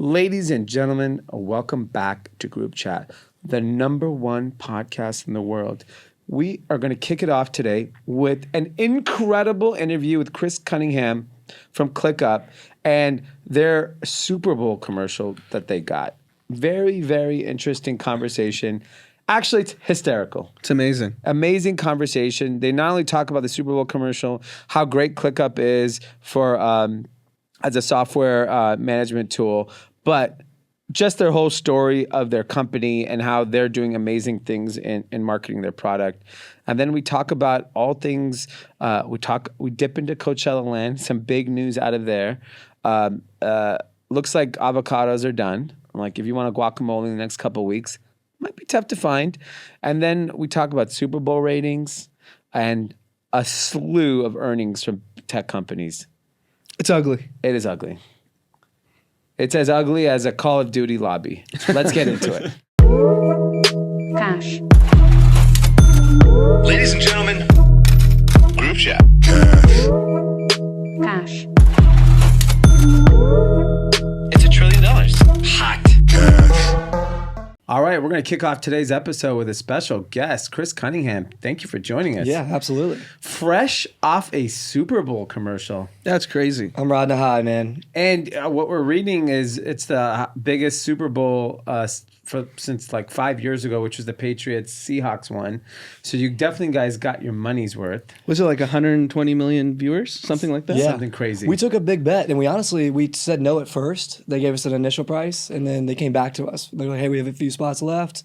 Ladies and gentlemen, welcome back to Group Chat, the #1 podcast in the world. We are going to kick it off today with an incredible interview with Chris Cunningham from ClickUp and their Super Bowl commercial that they got. Very, very interesting conversation. Actually, it's hysterical. It's amazing. Amazing conversation. They not only talk about the Super Bowl commercial, how great ClickUp is for as a software management tool, but just their whole story of their company and how they're doing amazing things in marketing their product. And then we talk about all things. We dip into Coachella land. Some big news out of there. Looks like avocados are done. Like if you want a guacamole in the next couple of weeks, might be tough to find. And then we talk about Super Bowl ratings and a slew of earnings from tech companies. It's ugly. It is ugly. It's as ugly as a Call of Duty lobby. Let's get into it. Cash. Ladies and gentlemen, Group Chat. Cash. It's $1 trillion. Hot. All right, we're going to kick off today's episode with a special guest, Chris Cunningham. Thank you for joining us. Yeah, absolutely. Fresh off a Super Bowl commercial. That's crazy. I'm riding a high, man. And what we're reading is it's the biggest Super Bowl since like 5 years ago, which was the Patriots-Seahawks one. So you definitely guys got your money's worth. Was it like 120 million viewers? Something like that? Yeah. Something crazy. We took a big bet, and we said no at first. They gave us an initial price, and then they came back to us. They're like, hey, we have a few spots left,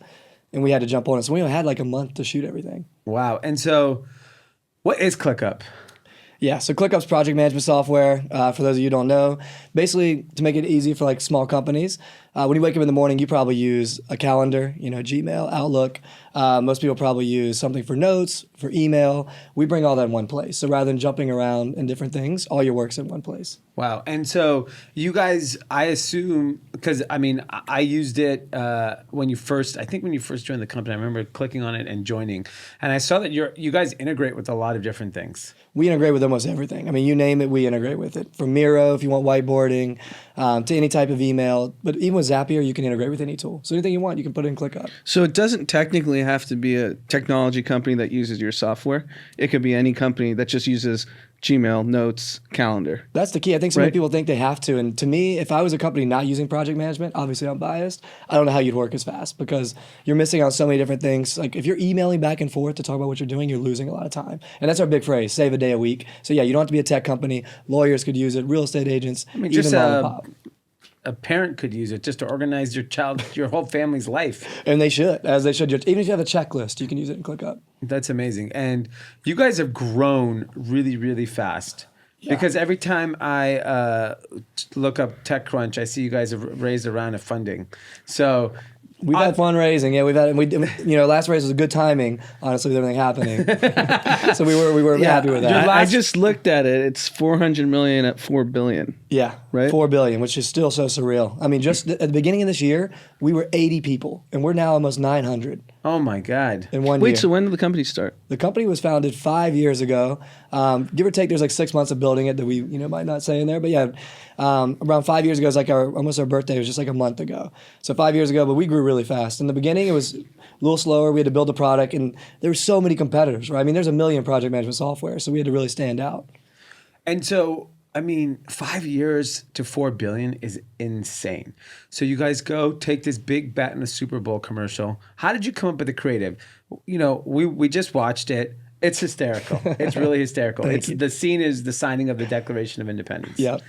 and we had to jump on it. So we only had like a month to shoot everything. Wow. And so what is ClickUp? Yeah, so ClickUp's project management software, for those of you who don't know, basically to make it easy for like small companies. When you wake up in the morning, you probably use a calendar, Gmail, Outlook. Most people probably use something for notes, for email. We bring all that in one place. So rather than jumping around in different things, all your work's in one place. Wow. And so you guys, I assume, because I used it when you first joined the company. I remember clicking on it and joining. And I saw that you guys integrate with a lot of different things. We integrate with almost everything. You name it, we integrate with it. From Miro, if you want whiteboarding, to any type of email. But even with Zapier, you can integrate with any tool. So anything you want, you can put it in ClickUp. So it doesn't technically have to be a technology company that uses your software. It could be any company that just uses Gmail, Notes, Calendar. That's the key. I think so many people think they have to. And to me, if I was a company not using project management, obviously I'm biased, I don't know how you'd work as fast because you're missing out on so many different things. Like if you're emailing back and forth to talk about what you're doing, you're losing a lot of time. And that's our big phrase, save a day a week. So yeah, you don't have to be a tech company. Lawyers could use it, real estate agents, even just mom and pop. a parent could use it just to organize your whole family's life. And they should, as they should. Even if you have a checklist, you can use it in ClickUp. That's amazing. And you guys have grown really, really fast. Yeah. Because every time I look up TechCrunch, I see you guys have raised a round of funding. So we've had fundraising. Yeah, last raise was a good timing, honestly, with everything happening. So we were happy with that. I just looked at it. It's 400 million at 4 billion. Yeah, right? 4 billion, which is still so surreal. Just at the beginning of this year, we were 80 people, and we're now almost 900. Oh my God. In 1 year. Wait, so when did the company start? The company was founded 5 years ago. Give or take, there's like 6 months of building it that we might not say in there. But yeah, around 5 years ago, it's like almost our birthday. It was just like a month ago. So 5 years ago, but we grew really fast. In the beginning, it was a little slower. We had to build the product, and there were so many competitors, right? There's a million project management software, so we had to really stand out. And so 5 years to 4 billion is insane. So you guys go take this big bet in a Super Bowl commercial. How did you come up with the creative? We just watched it. It's hysterical. It's really hysterical. The scene is the signing of the Declaration of Independence. Yep.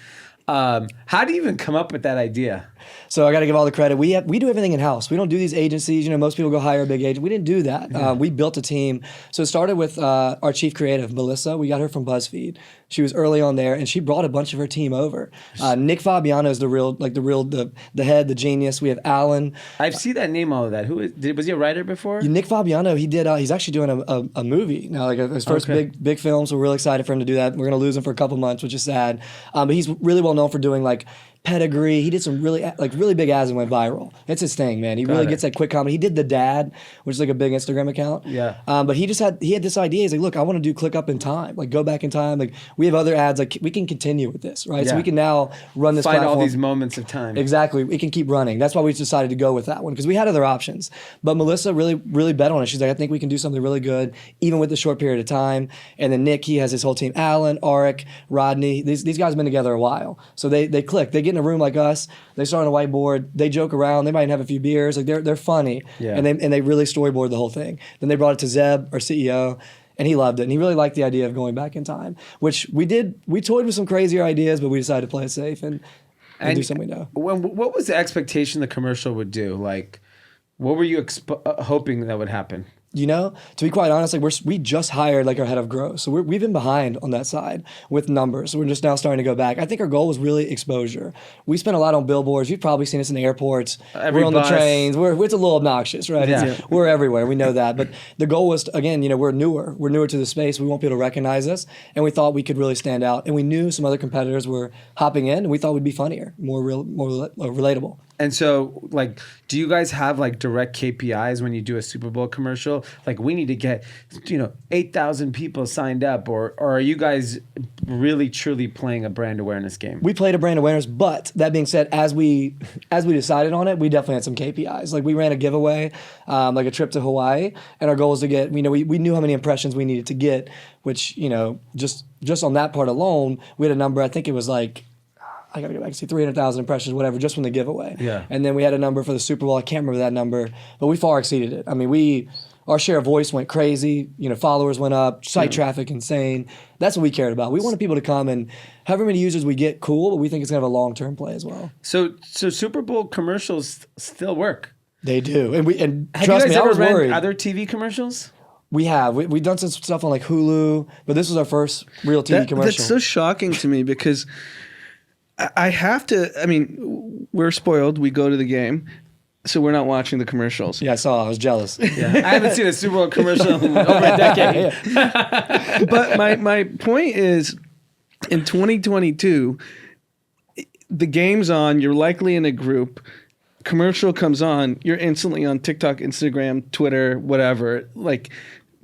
How do you even come up with that idea? So I got to give all the credit. We do everything in-house. We don't do these agencies. Most people go hire a big agent. We didn't do that. Yeah. We built a team. So it started with our chief creative, Melissa. We got her from BuzzFeed. She was early on there, and she brought a bunch of her team over. Nick Fabiano is the head, the genius. We have Alan. I've seen that name, all of that. Was he a writer before? Nick Fabiano, he did. He's actually doing a movie now, like his first big film. So we're really excited for him to do that. We're going to lose him for a couple months, which is sad. But he's really well known for doing like pedigree. He did some really big ads and went viral. It's his thing, man. He really gets that quick comedy. He did The Dad, which is like a big Instagram account. Yeah. But he had this idea. He's like, look, I want to do ClickUp in time. Like, go back in time. Like, we have other ads. Like, we can continue with this, right? So Yeah. we can now run this Find platform. all these moments of time. Exactly. We can keep running. That's why we decided to go with that one, because we had other options. But Melissa really, really bet on it. She's like, I think we can do something really good, even with the short period of time. And then Nick, he has his whole team. Alan, Arik, Rodney. These guys have been together a while. So they click. They get in a room like us. They start on a whiteboard. They joke around. They might have a few beers. Like they're funny. Yeah. And they really storyboard the whole thing. Then they brought it to Zeb, our CEO. And he loved it. And he really liked the idea of going back in time, which we did. We toyed with some crazier ideas, but we decided to play it safe and do something we know. What was the expectation the commercial would do? Like, what were you hoping that would happen? You know, to be quite honest, like we just hired like our head of growth, so we've been behind on that side with numbers. So we're just now starting to go back. I think our goal was really exposure. We spent a lot on billboards. You've probably seen us in the airports. We're on the trains. It's a little obnoxious, right? Yeah. We're everywhere. We know that. But the goal was to, again, we're newer. We're newer to the space. We want people to recognize us, and we thought we could really stand out. And we knew some other competitors were hopping in, and we thought we'd be funnier, more relatable. And so, like, do you guys have like direct KPIs when you do a Super Bowl commercial? Like, we need to get, 8,000 people signed up, or are you guys really truly playing a brand awareness game? We played a brand awareness, but that being said, as we decided on it, we definitely had some KPIs. Like, we ran a giveaway, like a trip to Hawaii, and our goal was to get, we knew how many impressions we needed to get, which, just on that part alone, we had a number. I think it was like, I gotta go back and see 300,000 impressions, whatever, just from the giveaway. Yeah. And then we had a number for the Super Bowl. I can't remember that number, but we far exceeded it. I mean, our share of voice went crazy. Followers went up, site traffic insane. That's what we cared about. We wanted people to come, and however many users we get, cool. But we think it's gonna have a long-term play as well. So Super Bowl commercials still work. They do, and Have trust you me, guys I ever was ran worried. other TV commercials? We have. We've done some stuff on like Hulu, but this was our first real TV commercial. That's so shocking to me because I have to. I mean, we're spoiled. We go to the game, so we're not watching the commercials. Yeah, I saw. I was jealous. Yeah. I haven't seen a Super Bowl commercial in over a decade. But my point is, in 2022, the game's on. You're likely in a group. Commercial comes on. You're instantly on TikTok, Instagram, Twitter, whatever. Like,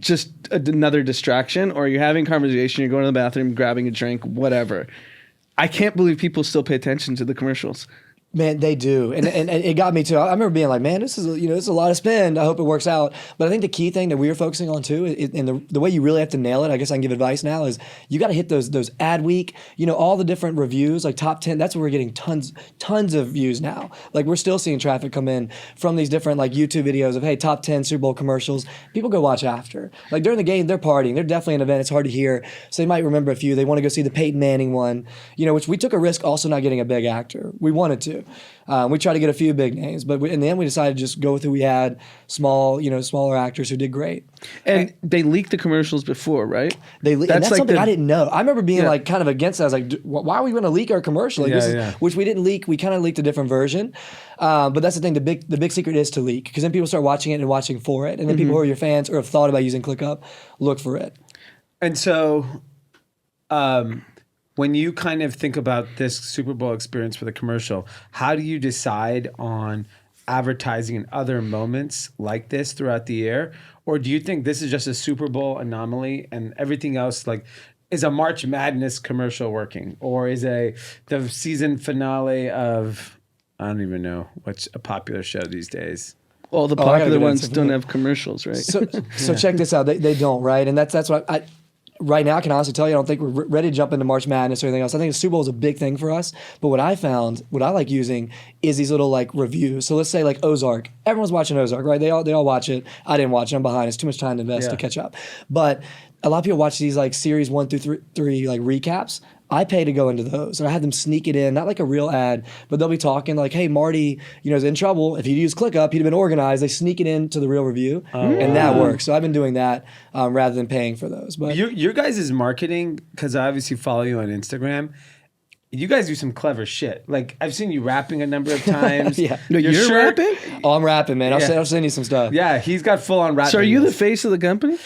just another distraction. Or you're having conversation. You're going to the bathroom, grabbing a drink, whatever. I can't believe people still pay attention to the commercials. Man, they do, and it got me too. I remember being like, "Man, this is it's a lot to spend. I hope it works out." But I think the key thing that we were focusing on too, and the way you really have to nail it, I guess I can give advice now, is you got to hit those ad week. All the different reviews, like top 10. That's where we're getting tons of views now. Like, we're still seeing traffic come in from these different like YouTube videos of, hey, top 10 Super Bowl commercials. People go watch after. Like, during the game, they're partying. They're definitely an event. It's hard to hear, so they might remember a few. They want to go see the Peyton Manning one. Which we took a risk also not getting a big actor. We wanted to. We tried to get a few big names, but in the end, we decided to just go with who we had, smaller actors who did great. And they leaked the commercials before, right? And that's like something I didn't know. I remember being like kind of against that. I was like, why are we going to leak our commercial? Like, which we didn't leak. We kind of leaked a different version. But that's the thing. The big secret is to leak, because then people start watching it and watching for it. And then people who are your fans or have thought about using ClickUp look for it. And so, when you kind of think about this Super Bowl experience for the commercial, how do you decide on advertising in other moments like this throughout the year? Or do you think this is just a Super Bowl anomaly and everything else, like, is a March Madness commercial working? Or is the season finale of, I don't even know, what's a popular show these days? All the popular ones don't have commercials, right? So check this out. They don't, right? And that's what right now, I can honestly tell you, I don't think we're ready to jump into March Madness or anything else. I think the Super Bowl is a big thing for us. But what I like using is these little like reviews. So let's say like Ozark. Everyone's watching Ozark, right? They all watch it. I didn't watch it. I'm behind. It's too much time to invest to catch up. But a lot of people watch these like series 1 through 3 like recaps. I pay to go into those, and I have them sneak it in, not like a real ad, but they'll be talking like, "Hey, Marty, is in trouble. If he'd used ClickUp, he'd have been organized." They sneak it into the real review, and that works. So I've been doing that rather than paying for those. But your guys' marketing, because I obviously follow you on Instagram, you guys do some clever shit. Like, I've seen you rapping a number of times. No, you're rapping? Oh, I'm rapping, man. I'll send you some stuff. Yeah, he's got full on rap. So are you videos. the face of the company?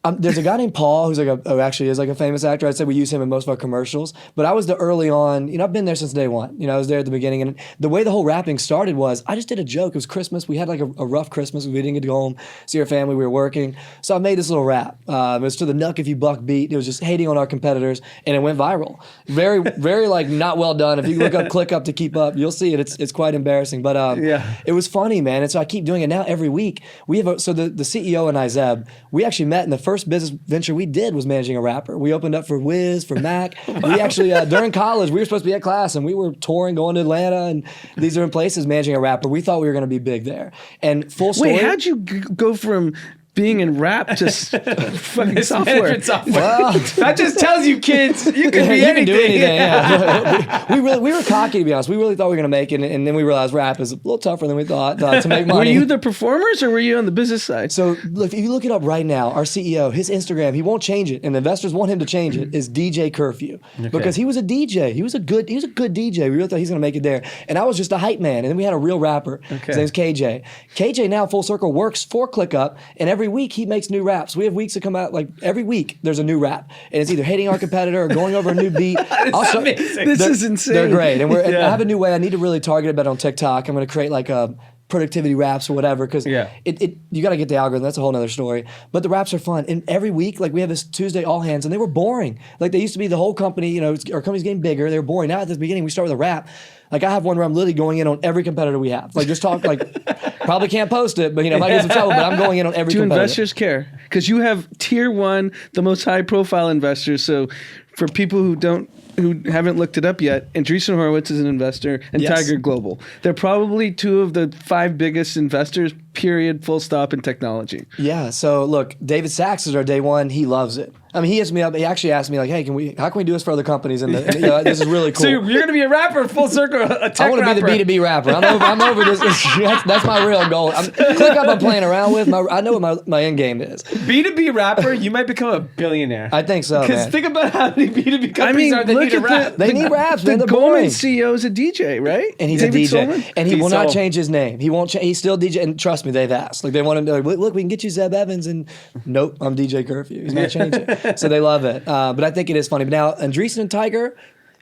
There's a guy named Paul who's actually is like a famous actor. I'd say we use him in most of our commercials. But I was the early on, I've been there since day one. I was there at the beginning. And the way the whole rapping started was I just did a joke. It was Christmas. We had like a rough Christmas. We didn't get to go home, see our family. We were working. So I made this little rap. It was to the Nuck If You Buck beat. It was just hating on our competitors. And it went viral. Very, very like not well done. If you look up ClickUp to keep up, you'll see it. It's quite embarrassing. But it was funny, man. And so I keep doing it now every week. We have the CEO and I, Zeb, we actually met in the first business venture we did was managing a rapper. We opened up for Wiz, for Mac. We actually, during college, we were supposed to be at class and we were touring, going to Atlanta and these different places managing a rapper. We thought we were going to be big there. And full story. Wait, how'd you go from being in rap to fucking software? Well, that just tells you, kids, you can be you anything. can do anything. Yeah. we were cocky, to be honest. We really thought we were going to make it, and then we realized rap is a little tougher than we thought to make money. Were you the performers or were you on the business side? So if you look it up right now, our CEO, his Instagram, he won't change it, and the investors want him to change it, is DJ Curfew. Because he was a DJ. He was a good DJ. We really thought he's going to make it there. And I was just a hype man. And then we had a real rapper. His name's KJ. KJ now, full circle, works for ClickUp, and every week he makes new raps. We have weeks that come out, like every week there's a new rap. And it's either hating our competitor or going over a new beat. This is insane. They're great. And I have a new way. I need to really target it better on TikTok. I'm going to create like a productivity raps or whatever, because you got to get the algorithm. That's a whole nother story. But the raps are fun. And every week, like we have this Tuesday all hands, and they were boring. Like they used to be the whole company, our company's getting bigger. They were boring. Now at the beginning, we start with a rap. Like I have one where I'm literally going in on every competitor we have. Like just talk, like probably can't post it, but might get some trouble, but I'm going in on every competitor. Do investors care? Because you have tier one, the most high profile investors. So for people who haven't looked it up yet, Andreessen Horowitz is an investor and Tiger Global. They're probably two of the 5 biggest investors, period, full stop, in technology. Yeah, so look, David Sachs is our day one. He loves it. I mean, he hits me up. He actually asked me like, "Hey, how can we do this for other companies?" And this is really cool. So you're going to be a rapper, full circle, a tech I want to be the B2B rapper. I'm over this. That's my real goal. ClickUp I'm playing around with. I know what my end game is. B2B rapper, you might become a billionaire. I think so, Because think about how many B2B companies are that need a rap. They need raps, man. The They're Goldman boring. CEO is a DJ, right? And he's David a DJ. Solomon? And he will not Diesel. change his name. He won't change. He's still DJ. And trust me, they've asked. Like they want him to look, we can get you Zeb Evans. And nope, I'm DJ Curfew. He's not changing. So they love it. But I think it is funny. But now, Andreessen and Tiger,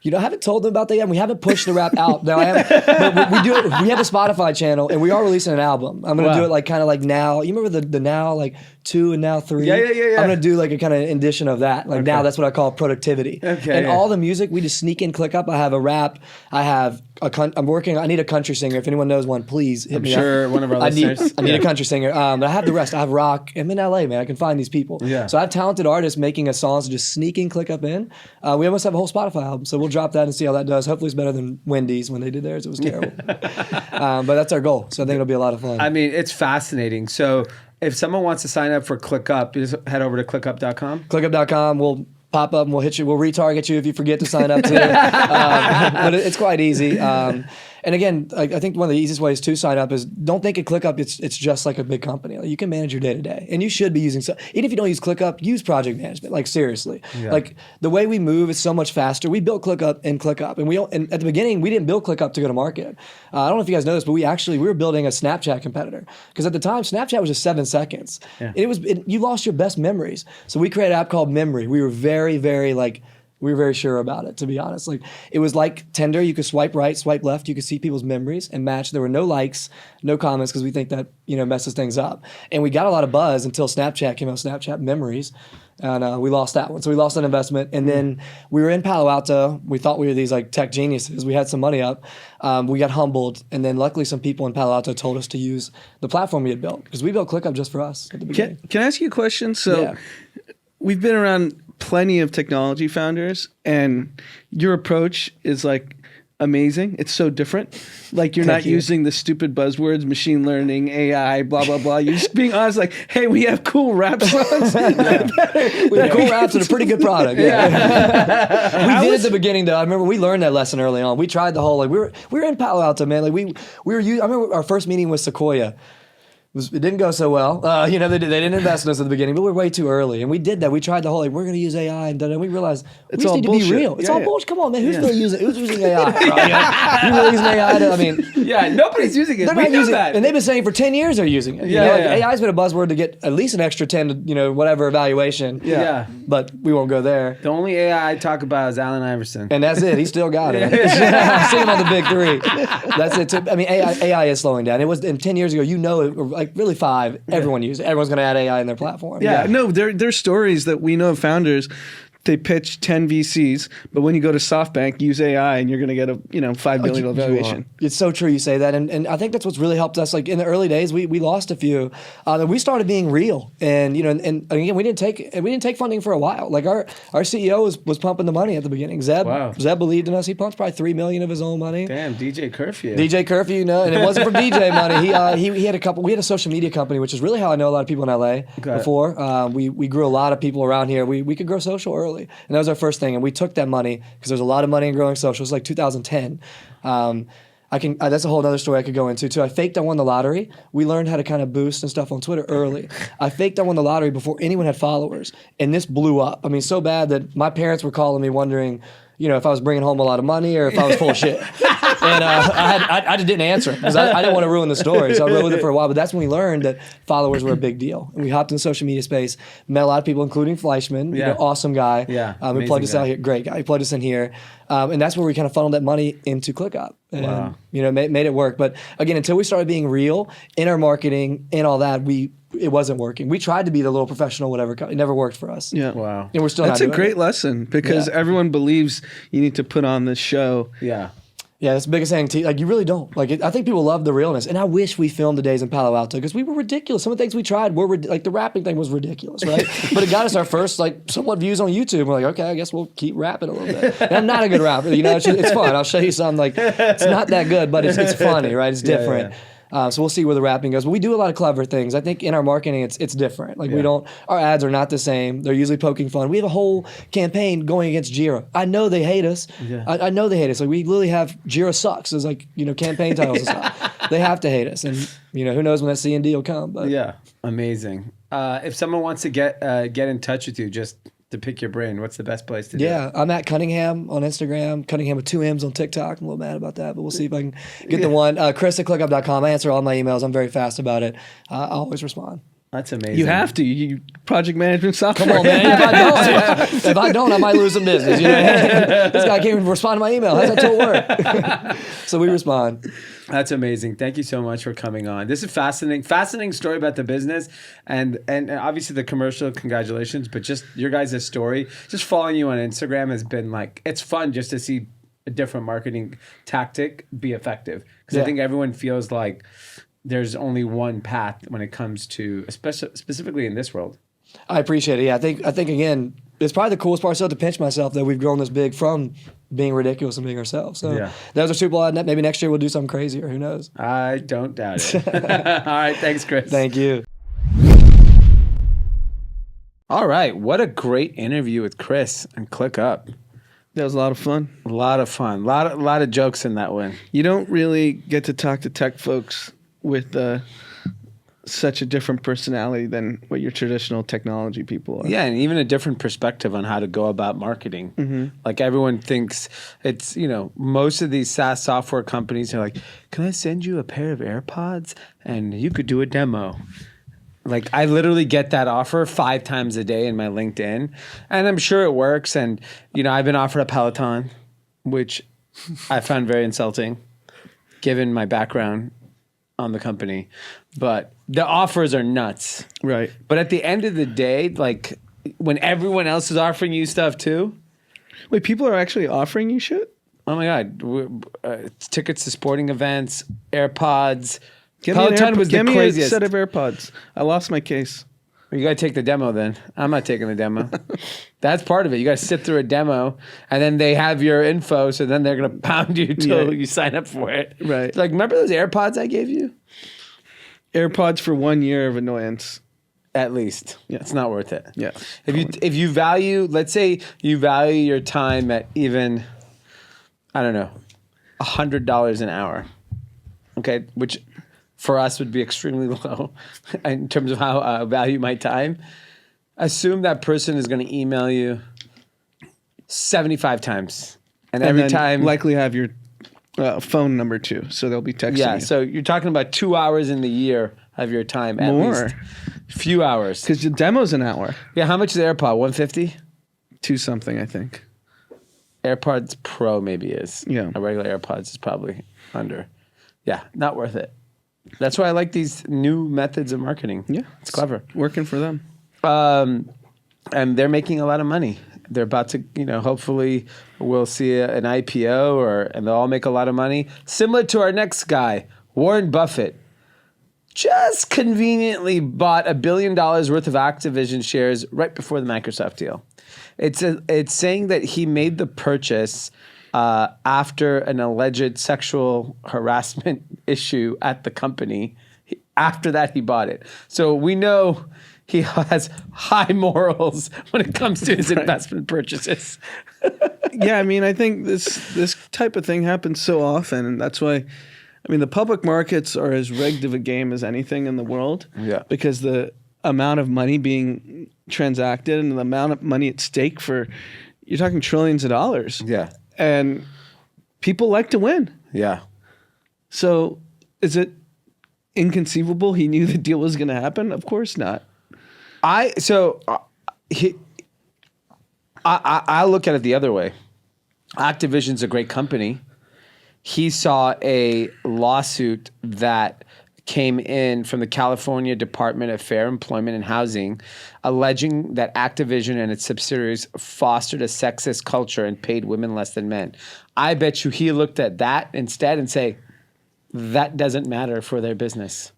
I haven't told them about that yet. We haven't pushed the rap out. Now but we do it. We have a Spotify channel, and we are releasing an album. I'm going to do it like kind of like Now. You remember the Now, like 2 and Now 3? Yeah. I'm going to do like a kind of edition of that. Like Now, that's what I call productivity. Okay, and all the music, we just sneak in ClickUp. I have a rap. I have I need a country singer. If anyone knows one, please hit me up. Sure, one of our listeners. I need a country singer. But I have the rest. I have rock. I'm in LA, man. I can find these people. Yeah. So I have talented artists making us songs, just sneaking ClickUp in. We almost have a whole Spotify album, so we'll drop that and see how that does. Hopefully it's better than Wendy's when they did theirs. It was terrible. But that's our goal. So I think it'll be a lot of fun. I mean, it's fascinating. So if someone wants to sign up for ClickUp, you just head over to clickup.com. ClickUp.com. We'll pop up and we'll hit you. We'll retarget you if you forget to sign up too. But it's quite easy. And again, I think one of the easiest ways to sign up is don't think of ClickUp. It's just like a big company. Like you can manage your day to day, and you should be using. Even if you don't use ClickUp, use project management. Like seriously, like the way we move is so much faster. We built ClickUp in ClickUp, and at the beginning we didn't build ClickUp to go to market. I don't know if you guys know this, but we were building a Snapchat competitor because at the time Snapchat was just 7 seconds. Yeah. You lost your best memories. So we created an app called Memory. We were very, very we were very sure about it, to be honest. Like it was like Tinder. You could swipe right, swipe left. You could see people's memories and match. There were no likes, no comments, because we think that messes things up. And we got a lot of buzz until Snapchat came out. Snapchat Memories, and we lost that one. So we lost that investment. And then we were in Palo Alto. We thought we were these like tech geniuses. We had some money up. We got humbled, and then luckily some people in Palo Alto told us to use the platform we had built because we built ClickUp just for us at the beginning. Can I ask you a question? So we've been around plenty of technology founders, and your approach is like amazing. It's so different. Like you're not using the stupid buzzwords, machine learning, AI, blah, blah, blah. You're just being honest, like, hey, we have cool rap songs. We have cool raps and a pretty good product. We did at the beginning though. I remember we learned that lesson early on. We tried the whole we were in Palo Alto, man. Like I remember our first meeting with Sequoia. It didn't go so well. You know, they didn't invest in us at the beginning, but we were way too early. And we did that. We tried the whole, like, we're going to use AI, and we realized we just all need to bullshit. be real. It's Yeah, all yeah. bullshit. Come on, man. Who's using AI? Bro? You really using AI? Yeah, nobody's using it. They're We not know using that. it. And they've been saying for 10 years they're using it. Yeah, yeah. AI's been a buzzword to get at least an extra 10 to, whatever evaluation. Yeah. But we won't go there. The only AI I talk about is Allen Iverson. And that's it. He still got it. I've seen him on the big three. That's it. I mean, AI is slowing down. It was 10 years ago. Like really 5. Everyone used it. Everyone's going to add AI in their platform. Yeah, no, there's stories that we know of founders. They pitch 10 VCs, but when you go to SoftBank, use AI, and you're going to get a $5 billion valuation. It's so true you say that, and I think that's what's really helped us. Like in the early days, we lost a few. We started being real, and and again, we didn't take funding for a while. Like our CEO was pumping the money at the beginning. Zeb believed in us. He pumped probably $3 million of his own money. Damn, DJ Curfew. DJ Curfew, and it wasn't from DJ money. He had a couple. We had a social media company, which is really how I know a lot of people in LA. Before we grew a lot of people around here. We could grow social early. And that was our first thing. And we took that money because there's a lot of money in growing social. It was like 2010. That's a whole other story I could go into too. I faked I won the lottery. We learned how to kind of boost and stuff on Twitter early. I faked I won the lottery before anyone had followers. And this blew up. I mean, so bad that my parents were calling me wondering, if I was bringing home a lot of money or if I was full of shit. And I just didn't answer because I didn't want to ruin the story. So I rode with it for a while. But that's when we learned that followers were a big deal. And we hopped in the social media space, met a lot of people, including Fleischman, awesome guy. Yeah, we plugged us out here. Great guy. He plugged us in here. And that's where we kind of funneled that money into ClickUp. And, made it work. But again, until we started being real in our marketing and all that, it wasn't working. We tried to be the little professional, whatever. It never worked for us. Yeah. Wow. And we're still That's not a doing great it. lesson because everyone believes you need to put on this show. Yeah. Yeah, that's the biggest thing. Like, you really don't. Like, I think people love the realness. And I wish we filmed the days in Palo Alto because we were ridiculous. Some of the things we tried were, like, the rapping thing was ridiculous, right? But it got us our first, like, somewhat views on YouTube. We're like, okay, I guess we'll keep rapping a little bit. And I'm not a good rapper. It's fun. I'll show you something. Like, it's not that good, but it's funny, right? It's different. So we'll see where the rapping goes. But we do a lot of clever things. I think in our marketing, it's different. Like our ads are not the same. They're usually poking fun. We have a whole campaign going against Jira. I know they hate us. Yeah. I know they hate us. Like we literally have Jira sucks as like, campaign titles and stuff. They have to hate us. And, who knows when that C&D will come. But Yeah. Amazing. If someone wants to get in touch with you, just to pick your brain, what's the best place to do it? Yeah, I'm at Cunningham on Instagram, Cunningham with 2 M's on TikTok. I'm a little mad about that, but we'll see if I can get the one. Chris at ClickUp.com. I answer all my emails. I'm very fast about it. I always respond. That's amazing. You have to. You project management software. Come on, man. If I don't, I might lose some business. This guy can't even respond to my email. How's that tool work? So we respond. That's amazing. Thank you so much for coming on. This is fascinating story about the business and obviously the commercial. Congratulations, but just your guys' story. Just following you on Instagram has been like, it's fun just to see a different marketing tactic be effective. Because I think everyone feels like there's only one path when it comes to, specifically in this world. I appreciate it. Yeah, I think again, it's probably the coolest part still to pinch myself that we've grown this big from being ridiculous and being ourselves. So that was our Super Bowl ad. Maybe next year we'll do something crazier. Who knows? I don't doubt it. All right. Thanks, Chris. Thank you. All right. What a great interview with Chris and ClickUp. That was a lot of fun. A lot of fun. A lot of jokes in that one. You don't really get to talk to tech folks with such a different personality than what your traditional technology people are. Yeah, and even a different perspective on how to go about marketing. Mm-hmm. Like everyone thinks it's, most of these SaaS software companies are like, can I send you a pair of AirPods and you could do a demo? Like I literally get that offer 5 times a day in my LinkedIn, and I'm sure it works. And, I've been offered a Peloton, which I found very insulting given my background on the company, but the offers are nuts. Right. But at the end of the day, like when everyone else is offering you stuff too. Wait, people are actually offering you shit? Oh my God. Tickets to sporting events, AirPods. Give Peloton was the me craziest. a set of AirPods. I lost my case. You got to take the demo then. I'm not taking the demo. That's part of it. You got to sit through a demo, and then they have your info, so then they're going to pound you till you sign up for it. Right. It's like, remember those AirPods I gave you? AirPods for 1 year of annoyance. At least. Yeah. It's not worth it. Yeah. If you value, let's say you value your time at even, I don't know, $100 an hour. Okay? Which for us would be extremely low in terms of how I value my time. Assume that person is going to email you 75 times. And every then time... likely have your phone number too, so they'll be texting you. Yeah, so you're talking about 2 hours in the year of your time at More. least. Few hours. Because the demo's an hour. Yeah, how much is the AirPod? 150? 2 something, I think. AirPods Pro maybe is. Yeah. A regular AirPods is probably under. Yeah, not worth it. That's why I like these new methods of marketing. Yeah. It's clever. Working for them. And they're making a lot of money. They're about to, hopefully we'll see an IPO and they'll all make a lot of money. Similar to our next guy, Warren Buffett, just conveniently bought $1 billion worth of Activision shares right before the Microsoft deal. It's saying that he made the purchase after an alleged sexual harassment issue at the company. After that, he bought it. So we know he has high morals when it comes to his investment purchases. Yeah, I mean, I think this type of thing happens so often, and that's why, the public markets are as rigged of a game as anything in the world. Yeah. Because the amount of money being transacted and the amount of money at stake you're talking trillions of dollars. Yeah. And people like to win. Yeah. So is it inconceivable he knew the deal was going to happen? Of course not. I look at it the other way. Activision's a great company. He saw a lawsuit that came in from the California Department of Fair Employment and Housing, alleging that Activision and its subsidiaries fostered a sexist culture and paid women less than men. I bet you he looked at that instead and say, that doesn't matter for their business.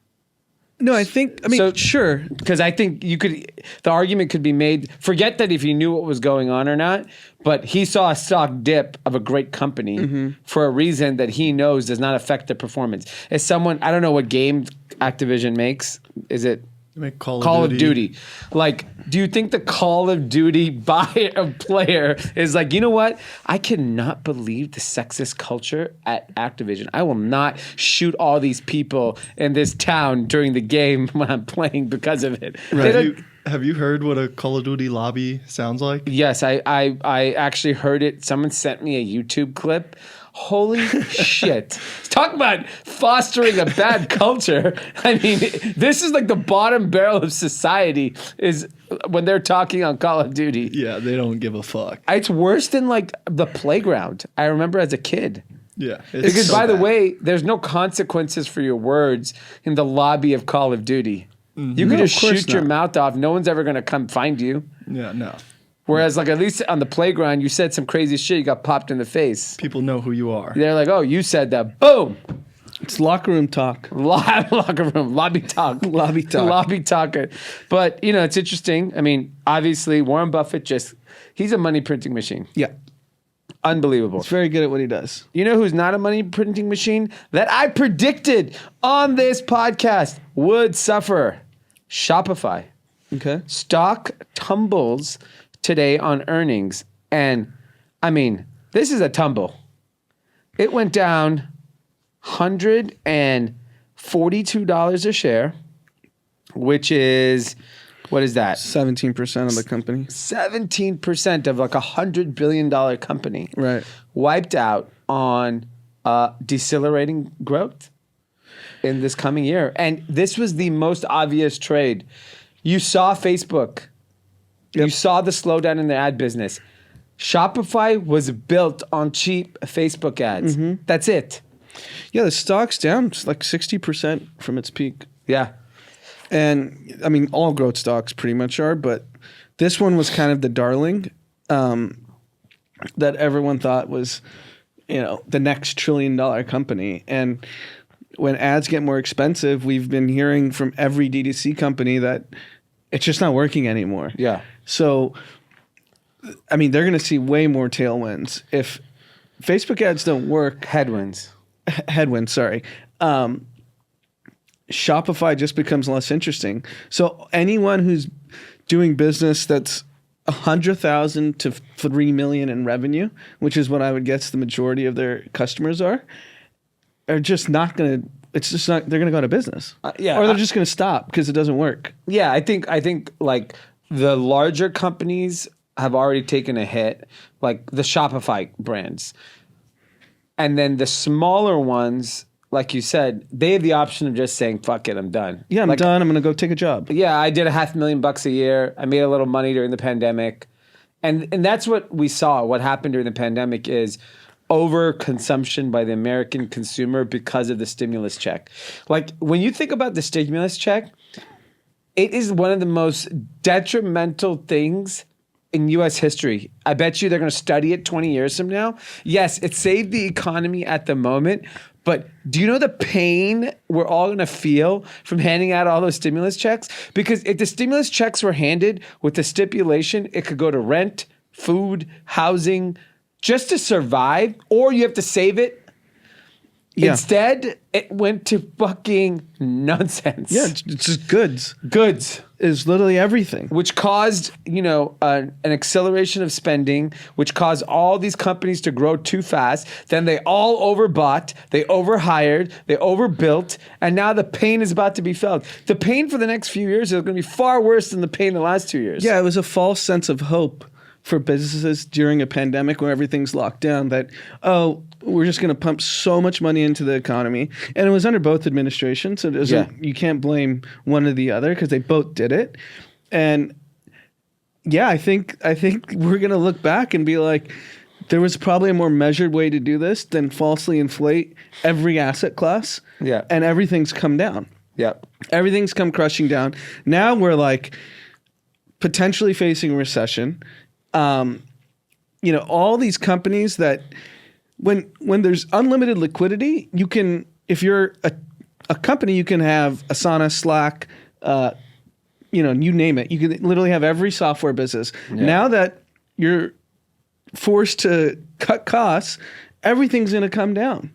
No, sure. Because I think the argument could be made, forget that if he knew what was going on or not, but he saw a stock dip of a great company for a reason that he knows does not affect the performance. As someone, I don't know what game Activision makes. Is it Make Call of Duty? Like, do you think the Call of Duty buyer player is like, you know what? I cannot believe the sexist culture at Activision. I will not shoot all these people in this town during the game when I'm playing because of it. Right. Have you heard what a Call of Duty lobby sounds like? Yes, I actually heard it. Someone sent me a YouTube clip. Holy shit. Talk about fostering a bad culture. I mean, this is like the bottom barrel of society is when they're talking on Call of Duty. Yeah, they don't give a fuck. It's worse than like the playground. I remember as a kid. Yeah. Because by the way, there's no consequences for your words in the lobby of Call of Duty. You can just shoot your mouth off. No one's ever going to come find you. Yeah, no. Whereas, like, at least on the playground, you said some crazy shit, you got popped in the face. People know who you are. They're like, oh, you said that. Boom. It's locker room talk. Locker room. Lobby talk. Lobby talk. Lobby talk. But, it's interesting. I mean, obviously, Warren Buffett he's a money printing machine. Yeah. Unbelievable. He's very good at what he does. You know who's not a money printing machine? That I predicted on this podcast would suffer. Shopify. Okay. Stock tumbles today on earnings. And I mean, this is a tumble. It went down $142 a share, which is, what is that? 17% of the company. 17% of like $100 billion company. Right. Wiped out on decelerating growth in this coming year. And this was the most obvious trade. You saw Facebook. Yep. You saw the slowdown in the ad business. Shopify was built on cheap Facebook ads. That's it. Yeah, the stock's down. It's like 60% from its peak. Yeah. And, I mean, all growth stocks pretty much are, but this one was kind of the darling that everyone thought was, the next $1 trillion company. And when ads get more expensive, we've been hearing from every D2C company that it's just not working anymore. Yeah. So, I mean, they're going to see way more tailwinds. If Facebook ads don't work... Headwinds, sorry. Shopify just becomes less interesting. So anyone who's doing business that's 100,000 to 3 million in revenue, which is what I would guess the majority of their customers are just not going to it's just not. They're going to go out of business. Yeah, or they're just going to stop because it doesn't work. Yeah, I think like the larger companies have already taken a hit, like the Shopify brands. And then the smaller ones, like you said, they have the option of just saying, fuck it, I'm done. Yeah, I'm done. I'm going to go take a job. Yeah, I did $500,000 a year. I made a little money during the pandemic. And that's what we saw. What happened during the pandemic is overconsumption by the American consumer because of the stimulus check. Like when you think about the stimulus check, it is one of the most detrimental things in U.S. history. I bet you they're going to study it 20 years from now. Yes, it saved the economy at the moment, but do you know the pain we're all going to feel from handing out all those stimulus checks? Because if the stimulus checks were handed with the stipulation, it could go to rent, food, housing, just to survive, or you have to save it. Yeah. Instead, it went to fucking nonsense. Yeah, it's just goods. Goods. Is literally everything. Which caused, an acceleration of spending, which caused all these companies to grow too fast. Then they all overbought, they overhired, they overbuilt, and now the pain is about to be felt. The pain for the next few years is going to be far worse than the pain the last 2 years. Yeah, it was a false sense of hope for businesses during a pandemic when everything's locked down that, we're just going to pump so much money into the economy. And it was under both administrations. So it doesn't, you can't blame one or the other because they both did it. And yeah, I think we're going to look back and be like, there was probably a more measured way to do this than falsely inflate every asset class. Yeah. And everything's come down. Yeah. Everything's come crushing down. Now we're like potentially facing a recession. All these companies that when there's unlimited liquidity, you can, if you're a company, you can have Asana, Slack, you name it. You can literally have every software business. Yeah. Now that you're forced to cut costs, everything's going to come down.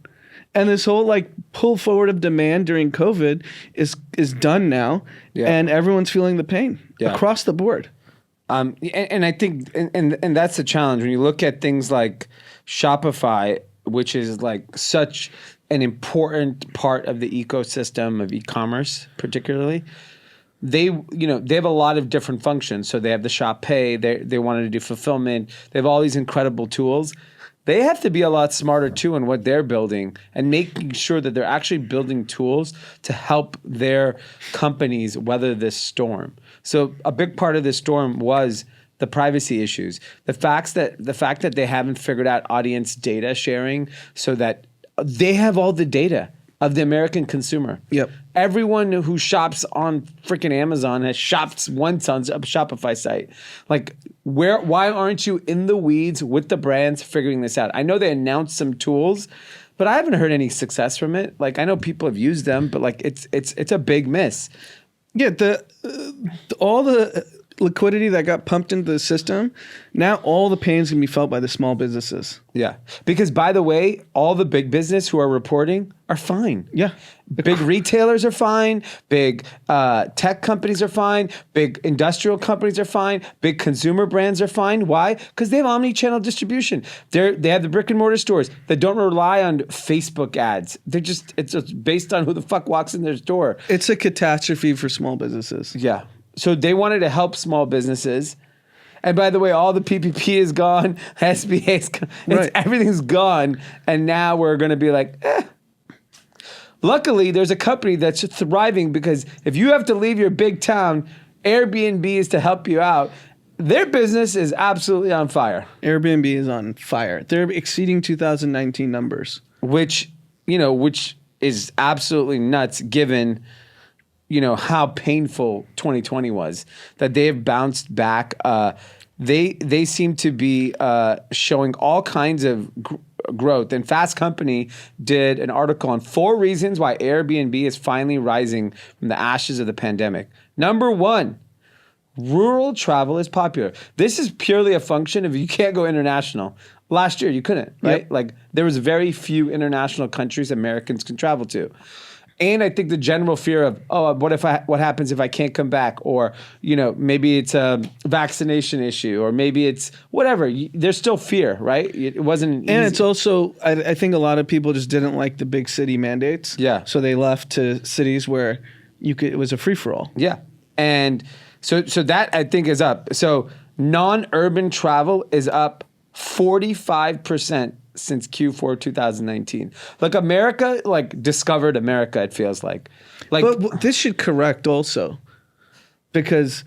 And this whole pull forward of demand during COVID is done now, and everyone's feeling the pain across the board. And I think, and that's the challenge when you look at things like Shopify, which is such an important part of the ecosystem of e-commerce, particularly. They have a lot of different functions. So they have the Shop Pay. They wanted to do fulfillment. They have all these incredible tools. They have to be a lot smarter too in what they're building and making sure that they're actually building tools to help their companies weather this storm. So a big part of this storm was the privacy issues, the fact that they haven't figured out audience data sharing so that they have all the data of the American consumer. Yep. Everyone who shops on freaking Amazon has shopped once on a Shopify site. Why aren't you in the weeds with the brands figuring this out? I know they announced some tools, but I haven't heard any success from it. I know people have used them, but it's a big miss. Yeah, all the liquidity that got pumped into the system, now all the pain is going to be felt by the small businesses. Yeah. Because, by the way, all the big business who are reporting are fine. Yeah. Big retailers are fine. Big tech companies are fine. Big industrial companies are fine. Big consumer brands are fine. Why? Because they have omni-channel distribution. They have the brick and mortar stores that don't rely on Facebook ads. It's just based on who the fuck walks in their store. It's a catastrophe for small businesses. Yeah. So they wanted to help small businesses. And by the way, all the PPP is gone. SBA is gone. Right. Everything's gone. And now we're going to be like, Luckily, there's a company that's thriving because if you have to leave your big town, Airbnb is to help you out. Their business is absolutely on fire. Airbnb is on fire. They're exceeding 2019 numbers. Which is absolutely nuts given how painful 2020 was, that they have bounced back. They seem to be showing all kinds of growth. And Fast Company did an article on 4 reasons why Airbnb is finally rising from the ashes of the pandemic. Number 1, rural travel is popular. This is purely a function of you can't go international. Last year you couldn't, right? Yep. There was very few international countries Americans can travel to. And I think the general fear of, what happens if I can't come back? Or, maybe it's a vaccination issue, or maybe it's whatever. There's still fear, right? It wasn't And easy. it's also, I think a lot of people just didn't like the big city mandates. Yeah. So they left to cities where it was a free-for-all. Yeah. And so that I think is up. So non-urban travel is up 45% since Q4 2019. Like America, discovered America, it feels like. But this should correct also, because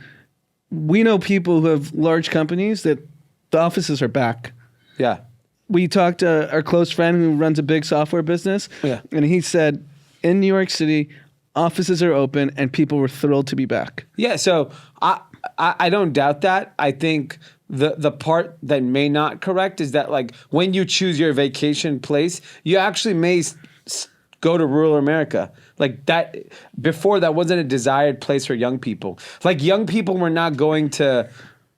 we know people who have large companies that the offices are back. Yeah. We talked to our close friend who runs a big software business, and he said in New York City, offices are open and people were thrilled to be back. Yeah, so I don't doubt that. I think the part that may not correct is that when you choose your vacation place, you actually may go to rural America. That before, that wasn't a desired place for young people. Young people were not going to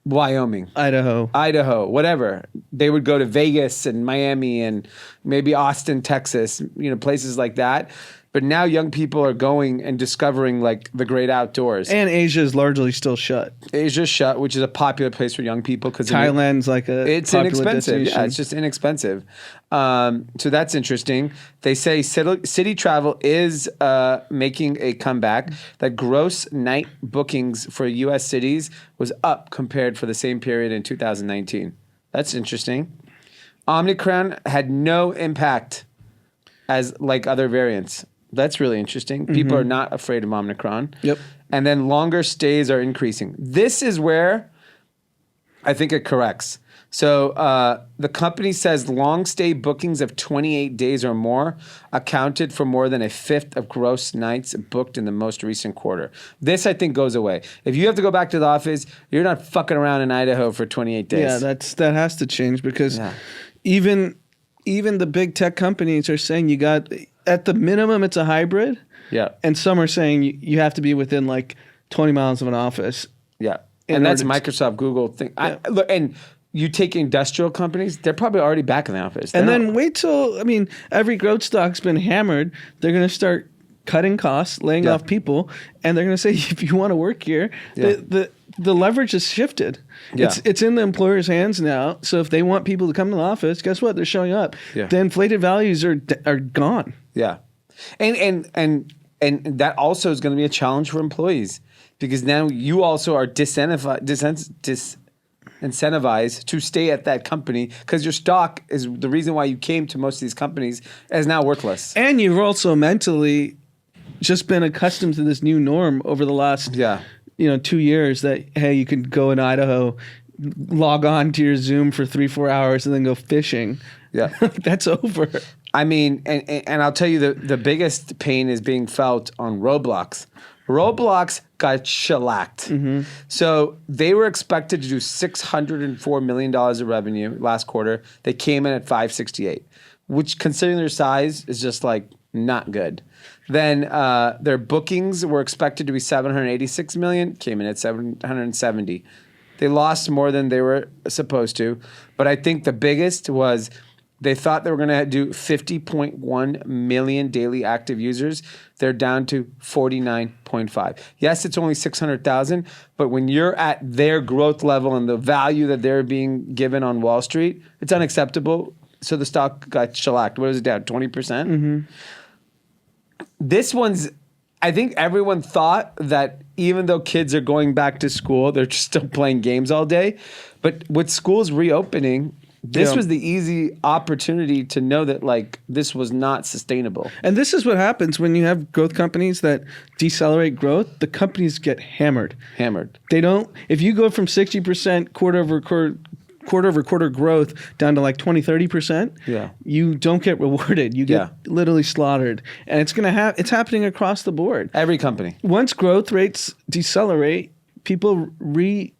Wyoming, Idaho, whatever. They would go to Vegas and Miami and maybe Austin, Texas, places like that. But now young people are going and discovering the great outdoors. And Asia is largely still shut. Asia's shut, which is a popular place for young people because Thailand's it's inexpensive. Yeah, it's just inexpensive. So that's interesting. They say city travel is making a comeback. That gross night bookings for U.S. cities was up compared for the same period in 2019. That's interesting. Omicron had no impact as other variants. That's really interesting. People are not afraid of Omicron. Yep. And then longer stays are increasing. This is where I think it corrects. So the company says long stay bookings of 28 days or more accounted for more than a fifth of gross nights booked in the most recent quarter. This, I think, goes away. If you have to go back to the office, you're not fucking around in Idaho for 28 days. Yeah, that has to change because even the big tech companies are saying you got, at the minimum, it's a hybrid. Yeah. And some are saying you have to be within 20 miles of an office. Yeah. And that's Microsoft, Google thing. Yeah. Look, and you take industrial companies, they're probably already back in the office. Then wait till, every growth stock's been hammered. They're going to start cutting costs, laying off people, and they're going to say, if you want to work here, the leverage has shifted. Yeah. It's in the employer's hands now. So if they want people to come to the office, guess what? They're showing up. Yeah. The inflated values are gone. Yeah. And that also is going to be a challenge for employees because now you also are disincentivized to stay at that company because your stock is the reason why you came to most of these companies is now worthless. And you've also mentally just been accustomed to this new norm over the last 2 years that, hey, you can go in Idaho, log on to your Zoom for 3-4 hours and then go fishing. Yeah. That's over. And I'll tell you the biggest pain is being felt on Roblox. Roblox got shellacked. Mm-hmm. So they were expected to do $604 million of revenue last quarter. They came in at 568, which considering their size is just not good. Then their bookings were expected to be 786 million, came in at 770. They lost more than they were supposed to. But I think the biggest was they thought they were going to do 50.1 million daily active users. They're down to 49.5. Yes, it's only 600,000, but when you're at their growth level and the value that they're being given on Wall Street, it's unacceptable. So the stock got shellacked. What is it down? 20%? Mm-hmm. This one's, I think everyone thought that even though kids are going back to school, they're just still playing games all day. But with schools reopening, this was the easy opportunity to know that this was not sustainable. And this is what happens when you have growth companies that decelerate growth. The companies get hammered. They don't. If you go from 60% quarter over quarter growth down to 20-30%, you don't get rewarded. You get literally slaughtered, and it's happening across the board. Every company. Once growth rates decelerate, people rate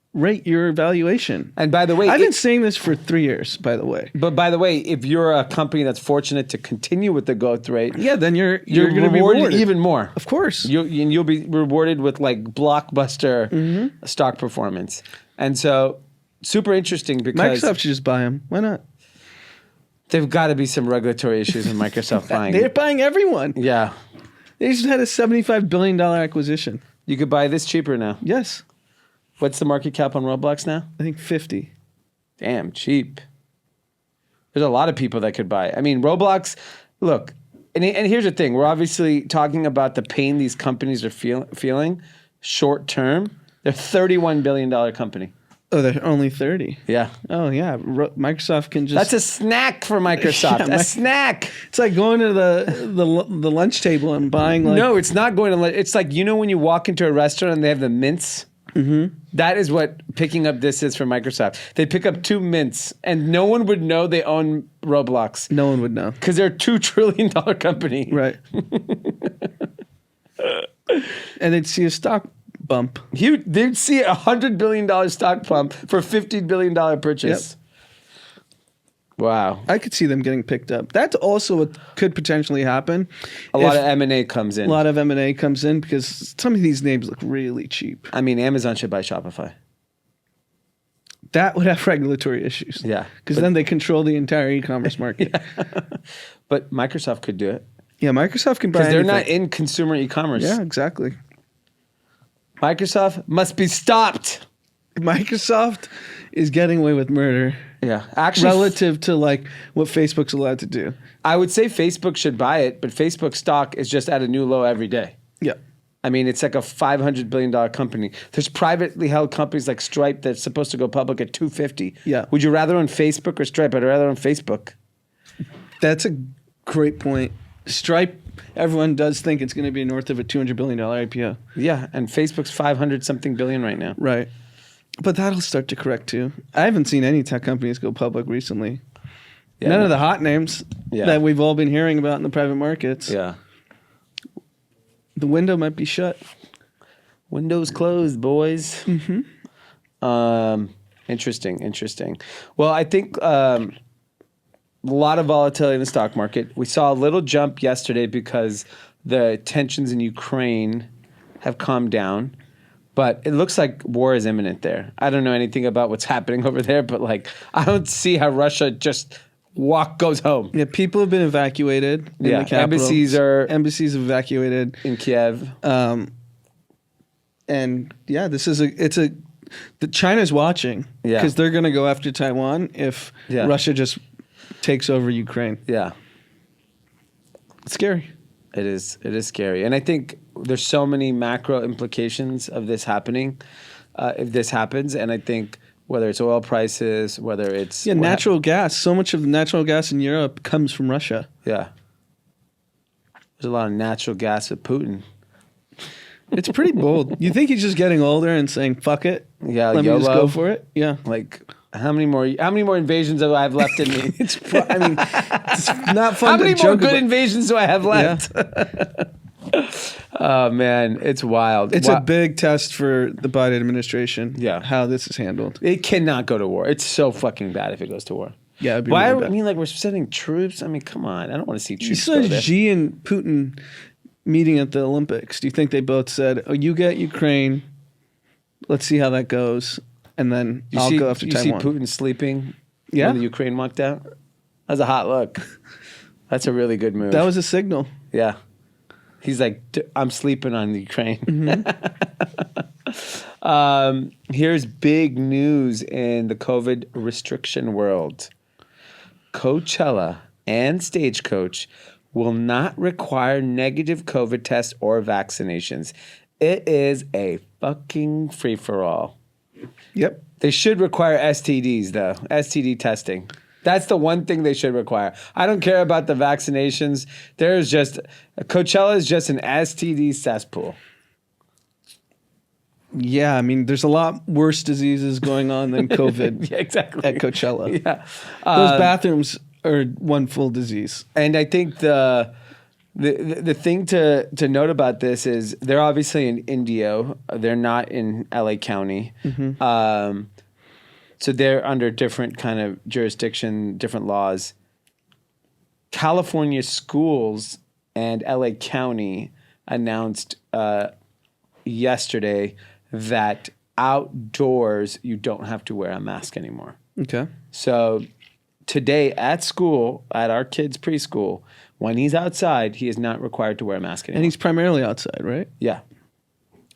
your valuation. And by the way, I've been saying this for 3 years, by the way. But by the way, if you're a company that's fortunate to continue with the growth rate, then you're going to be rewarded even more. Of course. You'll be rewarded with blockbuster stock performance. And so super interesting because Microsoft should just buy them. Why not? There've got to be some regulatory issues in Microsoft buying. They're buying everyone. Yeah. They just had a $75 billion acquisition. You could buy this cheaper now. Yes. What's the market cap on Roblox now? I think 50. Damn, cheap. There's a lot of people that could buy it. I mean, Roblox, look, and here's the thing. We're obviously talking about the pain these companies are feeling short term. They're a $31 billion company. Oh, they're only 30. Yeah. Oh, yeah. Microsoft can just... That's a snack for Microsoft. Yeah, a snack. It's like going to the lunch table and buying like... No, it's not going to... It's like, you know when you walk into a restaurant and they have the mints? Mm-hmm. That is what picking up this is for Microsoft. They pick up 2 mints and no one would know they own Roblox. No one would know. Because they're a $2 trillion company. Right. And they'd see a stock bump. They'd see a $100 billion stock pump for a $50 billion purchase. Yep. Wow. I could see them getting picked up. That's also what could potentially happen. A lot of M&A comes in. A lot of M&A comes in because some of these names look really cheap. I mean, Amazon should buy Shopify. That would have regulatory issues. Yeah. Because then they control the entire e-commerce market. Yeah. But Microsoft could do it. Yeah, Microsoft can buy Because they're anything. not in consumer e-commerce. Yeah, exactly. Microsoft must be stopped. Microsoft is getting away with murder. Yeah. Actually, Relative to like what Facebook's allowed to do. I would say Facebook should buy it, but Facebook stock is just at a new low every day. Yeah. I mean, it's like a $500 billion company. There's privately held companies like Stripe that's supposed to go public at $250. Yeah. Would you rather own Facebook or Stripe? I'd rather own Facebook. That's a great point. Stripe, everyone does think it's going to be north of a $200 billion IPO. Yeah, and Facebook's 500 something billion right now. Right. But that'll start to correct too. I haven't seen any tech companies go public recently. Yeah, None of the hot names that we've all been hearing about in the private markets. Yeah. The window might be shut. Windows closed, boys. Mm-hmm. Interesting. Well, I think a lot of volatility in the stock market. We saw a little jump yesterday because the tensions in Ukraine have calmed down. But it looks like war is imminent there. I don't know anything about what's happening over there, but like I don't see how Russia just goes home. Yeah, people have been evacuated. In the capital. Embassies evacuated in Kiev. And yeah, China's watching because they're going to go after Taiwan if Russia just takes over Ukraine. Yeah, it's scary. It is scary, and I think there's so many macro implications of this happening. If this happens, and I think whether it's oil prices, whether it's natural gas. So much of the natural gas in Europe comes from Russia. Yeah, there's a lot of natural gas with Putin. It's pretty bold. You think he's just getting older and saying "fuck it"? Yeah, let me just go for it. Yeah, like. How many more invasions do I have left in me? It's not fun. How many more good invasions do I have left? Yeah. Oh man, it's wild. It's a big test for the Biden administration. Yeah, how this is handled. It cannot go to war. It's so fucking bad if it goes to war. Yeah, it'd be why? Really bad. I mean, like we're sending troops. I mean, come on. I don't want to see troops. You saw Xi and Putin meeting at the Olympics. Do you think they both said, "Oh, you get Ukraine. Let's see how that goes." And then I'll go after Taiwan. You see Putin sleeping when the Ukraine walked out? That's a hot look. That's a really good move. That was a signal. Yeah. He's like, I'm sleeping on the Ukraine. Mm-hmm. Here's big news in the COVID restriction world. Coachella and Stagecoach will not require negative COVID tests or vaccinations. It is a fucking free-for-all. Yep. They should require STDs, though. STD testing. That's the one thing they should require. I don't care about the vaccinations. Coachella is just an STD cesspool. Yeah, I mean, there's a lot worse diseases going on than COVID yeah, exactly. at Coachella. Yeah. Those bathrooms are one full disease. And I think the thing to note about this is they're obviously in Indio. They're not in LA County. Mm-hmm. So they're under different kind of jurisdiction, different laws. California schools and LA County announced yesterday that outdoors you don't have to wear a mask anymore. Okay. So today at school, at our kids' preschool, When he's outside, he is not required to wear a mask anymore. And he's primarily outside, right? Yeah.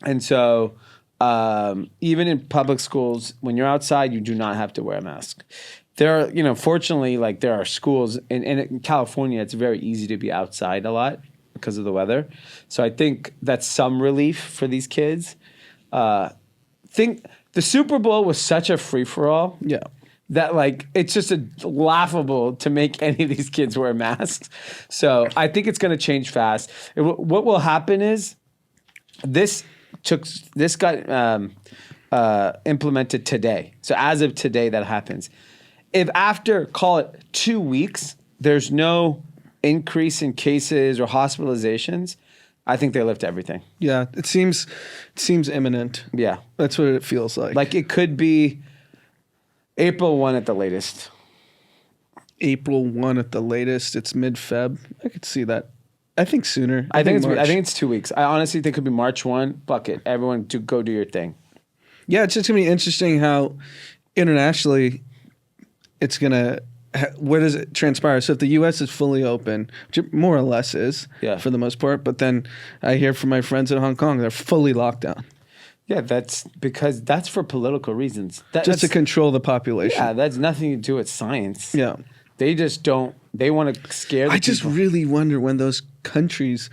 And so even in public schools, when you're outside, you do not have to wear a mask. There are, fortunately, like there are schools in California, it's very easy to be outside a lot because of the weather. So I think that's some relief for these kids. Think the Super Bowl was such a free-for-all. Yeah. That it's just laughable to make any of these kids wear masks. So I think it's going to change fast. What will happen is this got implemented today. So as of today, that happens. If after, call it 2 weeks, there's no increase in cases or hospitalizations, I think they lift everything. Yeah, it seems imminent. Yeah. That's what it feels like. Like it could be April 1 at the latest. April 1 at the latest. It's mid-Feb. I could see that. I think sooner. I think March. it's 2 weeks. I honestly think it could be March 1. Fuck it. Everyone go do your thing. Yeah, it's just going to be interesting how internationally it's going to where does it transpire? So if the U.S. is fully open, which it more or less is for the most part, but then I hear from my friends in Hong Kong, they're fully locked down. Yeah, that's because that's for political reasons. Just to control the population. Yeah, that's nothing to do with science. Yeah. They just don't, they want to scare the I just people. really wonder when those countries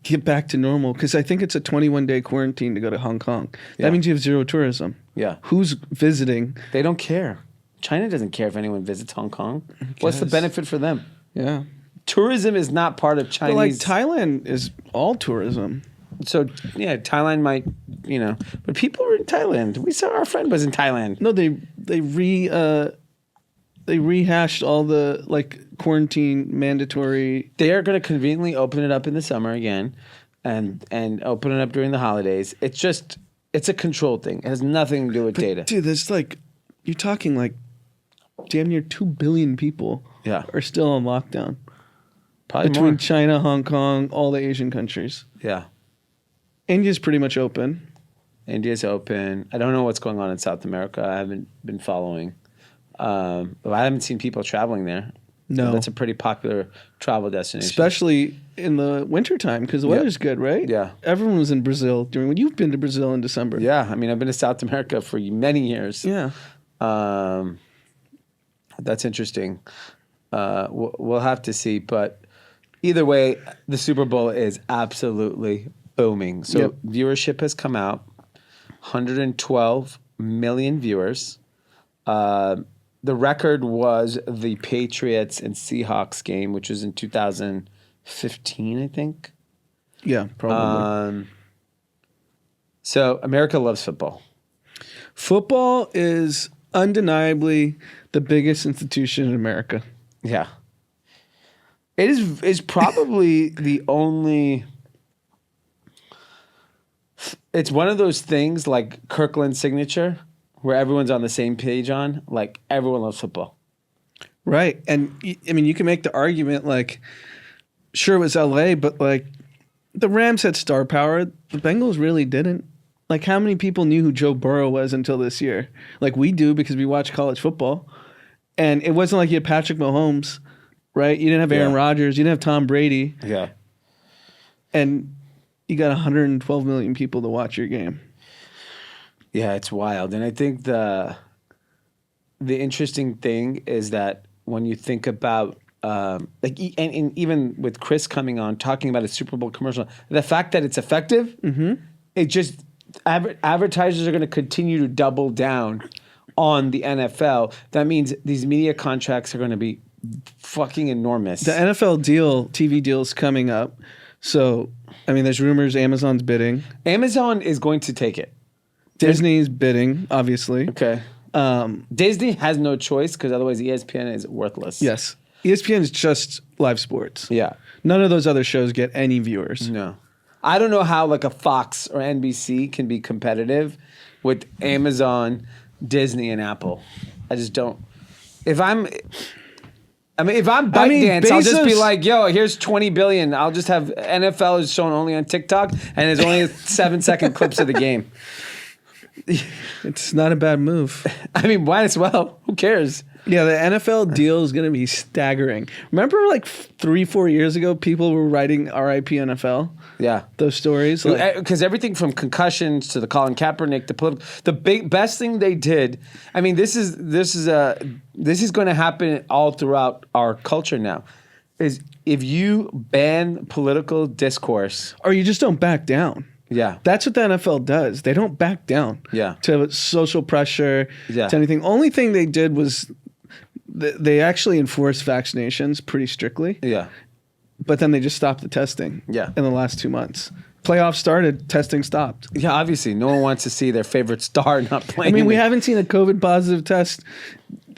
get back to normal, because I think it's a 21-day quarantine to go to Hong Kong. Yeah. That means you have zero tourism. Yeah. Who's visiting? They don't care. China doesn't care if anyone visits Hong Kong. What's the benefit for them? Yeah. Tourism is not part of Chinese. But like Thailand is all tourism. So, yeah, Thailand might, but people were in Thailand. We saw our friend was in Thailand. No, they rehashed all the quarantine mandatory. They are going to conveniently open it up in the summer again and open it up during the holidays. It's a control thing. It has nothing to do with data. Dude, there's you're talking damn near 2 billion people are still on lockdown. Probably Between more. China, Hong Kong, all the Asian countries. Yeah. India's pretty much open. India's open. I don't know what's going on in South America. I haven't been following. But I haven't seen people traveling there. No. That's a pretty popular travel destination. Especially in the wintertime, because the weather's good, right? Yeah. Everyone was in Brazil when you've been to Brazil in December. Yeah. I mean, I've been to South America for many years. Yeah. That's interesting. We'll have to see. But either way, the Super Bowl is absolutely booming. So viewership has come out. 112 million viewers. The record was the Patriots and Seahawks game, which was in 2015, I think. Yeah, probably. So America loves football. Football is undeniably the biggest institution in America. Yeah. It is probably the only... It's one of those things like Kirkland's signature where everyone's on the same page on. Everyone loves football. Right. And, I mean, you can make the argument, sure it was L.A., but, the Rams had star power. The Bengals really didn't. How many people knew who Joe Burrow was until this year? We do because we watch college football. And it wasn't like you had Patrick Mahomes, right? You didn't have Aaron Rodgers. You didn't have Tom Brady. Yeah. And you got 112 million people to watch your game. Yeah, it's wild. And I think the interesting thing is that when you think about and even with Chris coming on talking about a Super Bowl commercial, the fact that it's effective, it just advertisers are going to continue to double down on the NFL. That means these media contracts are going to be fucking enormous. The NFL TV deal's coming up. So, I mean, there's rumors Amazon's bidding. Amazon is going to take it. Disney's bidding, obviously. Okay. Disney has no choice because otherwise ESPN is worthless. Yes. ESPN is just live sports. Yeah. None of those other shows get any viewers. No. I don't know how a Fox or NBC can be competitive with Amazon, Disney, and Apple. I just don't. If I'm ByteDance, I'll just be like, yo, here's 20 billion. I'll just have NFL is shown only on TikTok and there's only 7-second clips of the game. It's not a bad move. I mean, might as well. Who cares? Yeah, the NFL deal is going to be staggering. Remember, like 3-4 years ago, people were writing "RIP NFL." Yeah. Those stories, like, Because everything from concussions to the Colin Kaepernick to political, the best thing they did. I mean, this is going to happen all throughout our culture now. Is if you ban political discourse, or you just don't back down. yeah, That's what the NFL does. They don't back down. Yeah. To social pressure. Yeah. To anything. Only thing they did was they actually enforced vaccinations pretty strictly. yeah, But then they just stopped the testing. Yeah. In the last 2 months, playoffs started, testing stopped. yeah. Obviously, no one wants to see their favorite star not I playing. mean, we haven't seen a COVID positive test.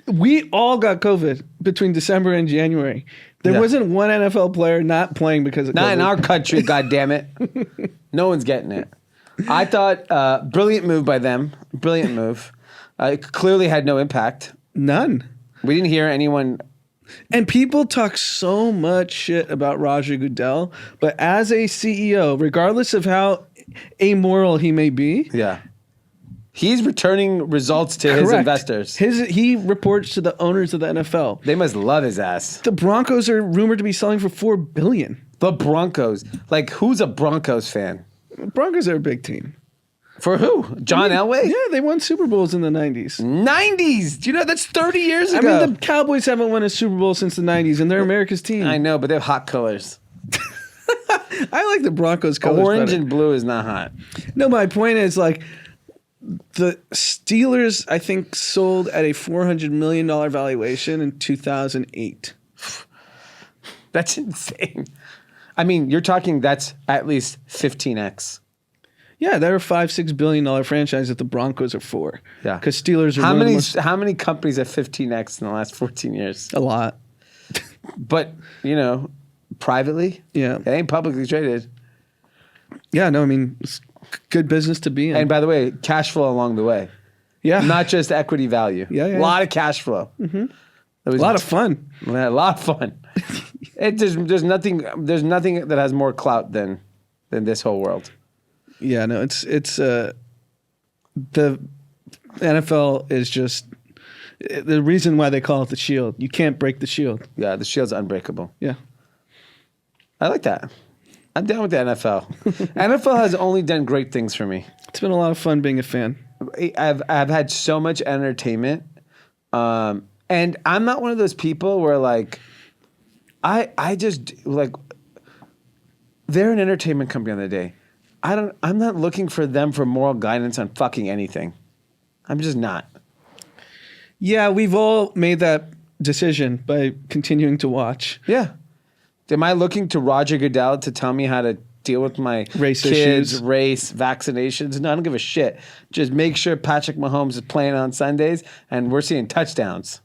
We all got COVID between December and January. There Yeah. wasn't one NFL player not playing because of Not COVID. in our country, goddammit. No one's getting it. I thought brilliant move by them. Brilliant move. It clearly had no impact. None. We didn't hear anyone. And people talk so much shit about Roger Goodell, but as a CEO, regardless of how amoral he may be, Yeah. He's returning results to his correct. investors. He reports to the owners of the NFL. They must love his ass. The Broncos are rumored to be selling for $4 billion. The Broncos. Like, who's a Broncos fan? Broncos are a big team. For who? John Elway? Yeah, they won Super Bowls in the 90s. 90s. Do you know that's 30 years I ago? mean, the Cowboys haven't won a Super Bowl since the 90s, and they're America's team. I know, but they have hot colors. I like the Broncos colors Orange better. and blue is not hot. No, my point is, like, the Steelers, I think, sold at a $400 million valuation in 2008. That's insane. I mean, you're talking that's at least 15x. Yeah, they're a $5-6 billion franchise that the Broncos are for. Yeah. Because Steelers are How one of the many most- how many companies have 15x in the last 14 years? a lot. But, you know, privately, Yeah. it ain't publicly traded. Yeah, no, I mean, it's good business to be in. And by the way, cash flow along the way. yeah. Not just equity value. Yeah, yeah. A lot of cash flow. Mm-hmm. a lot of fun. A lot of fun. There's nothing that has more clout than this whole world. Yeah, no, it's the NFL is just the reason why they call it the Shield. You can't break the Shield. Yeah, the shield's unbreakable. Yeah. I like that. I'm down with the NFL. NFL has only done great things for me. It's been a lot of fun being a fan. I've had so much entertainment, and I'm not one of those people where like I just like they're an entertainment company on the day. I'm not looking for them for moral guidance on fucking anything. I'm just not. Yeah, we've all made that decision by continuing to watch. Yeah. Am I looking to Roger Goodell to tell me how to deal with my Race kids, issues? race, vaccinations? No, I don't give a shit. Just make sure Patrick Mahomes is playing on Sundays and we're seeing touchdowns.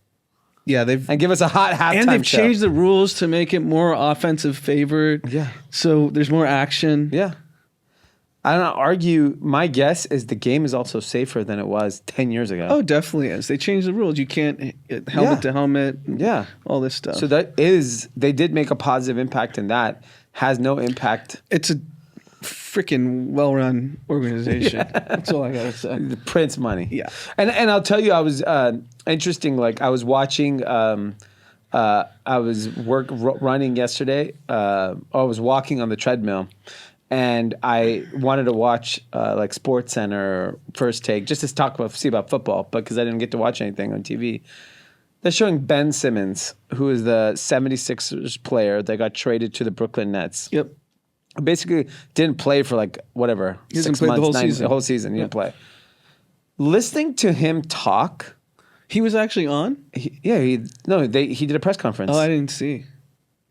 Yeah, they've And give us a hot halftime and they've show. changed the rules to make it more offensive favored. Yeah. So there's more action. Yeah. I don't argue. My guess is the game is also safer than it was 10 years ago. Oh, definitely is. They changed the rules. You can't helmet to helmet. Yeah. All this stuff. So they did make a positive impact in that. Has no impact. It's a freaking well-run organization. That's all I gotta say. The Prince money. Yeah. And I'll tell you, I was interesting. Like I was watching. I was running yesterday. I was walking on the treadmill, and I wanted to watch like Sports Center, First Take, just to see about football, but because I didn't get to watch anything on TV. They're showing Ben Simmons, who is the 76ers player that got traded to the Brooklyn Nets. Yep. Basically didn't play for like whatever, He hasn't 6 played the months, whole season. the whole season. He didn't play. Listening to him talk, He was actually on? he did a press conference. Oh, I didn't see.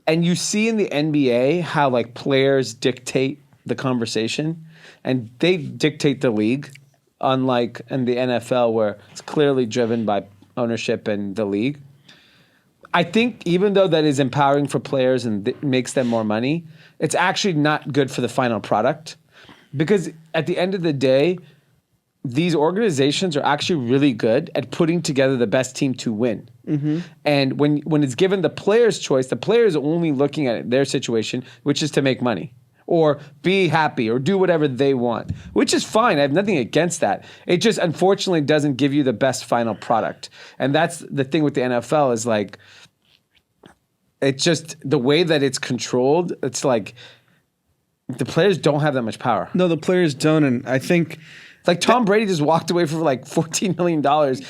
And you see in the NBA how like players dictate the conversation, and they dictate the league, unlike in the NFL where it's clearly driven by ownership and the league. I think even though that is empowering for players and makes them more money, it's actually not good for the final product, because at the end of the day, these organizations are actually really good at putting together the best team to win. Mm-hmm. And when it's given the player's choice, the player is only looking at their situation, which is to make money, or be happy or do whatever they want, which is fine. I have nothing against that. It just unfortunately doesn't give you the best final product. And that's the thing with the NFL is like, it's just the way that it's controlled. It's like the players don't have that much power. No, the players don't. And I think like Tom Brady just walked away for like $14 million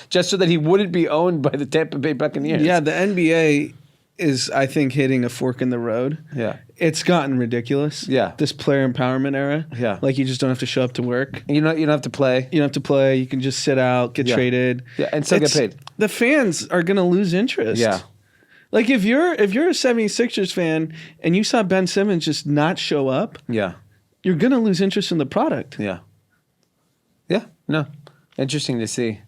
just so that he wouldn't be owned by the Tampa Bay Buccaneers. Yeah, the NBA is, I think, hitting a fork in the road. Yeah. It's gotten ridiculous. Yeah. This player empowerment era. Yeah. Like you just don't have to show up to work. You don't have to play. You don't have to play. You can just sit out, get traded. Yeah, and still get paid. The fans are going to lose interest. Yeah. Like if you're a 76ers fan and you saw Ben Simmons just not show up, Yeah. you're going to lose interest in the product. Yeah. Yeah. No. Interesting to see.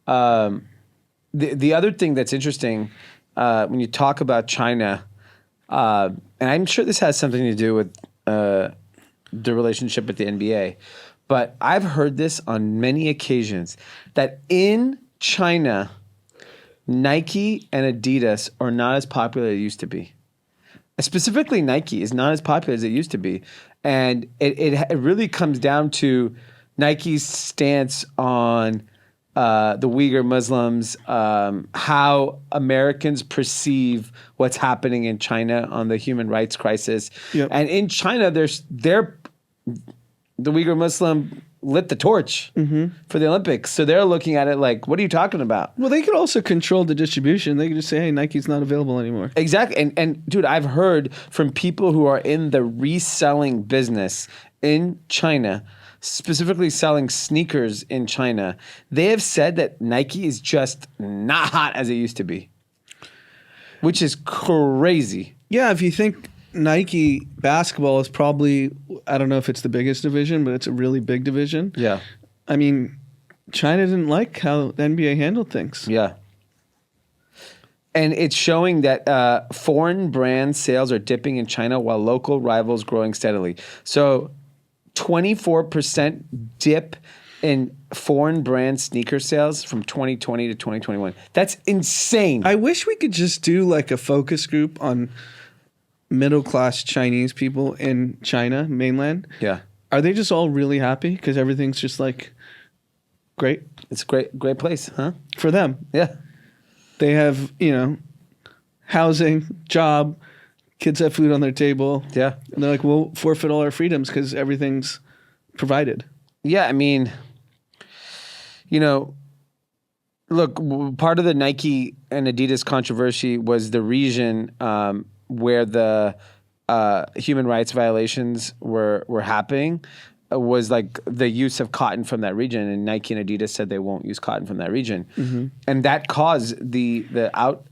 The other thing that's interesting when you talk about China, and I'm sure this has something to do with the relationship with the NBA, but I've heard this on many occasions that in China, Nike and Adidas are not as popular as it used to be. Specifically, Nike is not as popular as it used to be. And it really comes down to Nike's stance on the Uyghur Muslims, how Americans perceive what's happening in China on the human rights crisis. Yep. And in China, the Uyghur Muslim lit the torch for the Olympics. So they're looking at it like, what are you talking about? Well, they could also control the distribution. They could just say, hey, Nike's not available anymore. Exactly. And dude, I've heard from people who are in the reselling business in China, specifically selling sneakers in China, they have said that Nike is just not hot as it used to be, which is crazy. Yeah, if you think Nike basketball is probably, I don't know if it's the biggest division, but it's a really big division. Yeah. I mean, China didn't like how the NBA handled things. Yeah. And it's showing that foreign brand sales are dipping in China while local rivals growing steadily. So 24% dip in foreign brand sneaker sales from 2020 to 2021. That's insane. I wish we could just do like a focus group on middle-class Chinese people in China, mainland. Yeah. Are they just all really happy because everything's just like great It's a great place, huh? for them? Yeah. They have, housing, job, kids have food on their table. Yeah. And they're like, we'll forfeit all our freedoms because everything's provided. Yeah, I mean, look, part of the Nike and Adidas controversy was the region where the human rights violations were happening was like the use of cotton from that region, and Nike and Adidas said they won't use cotton from that region, and that caused the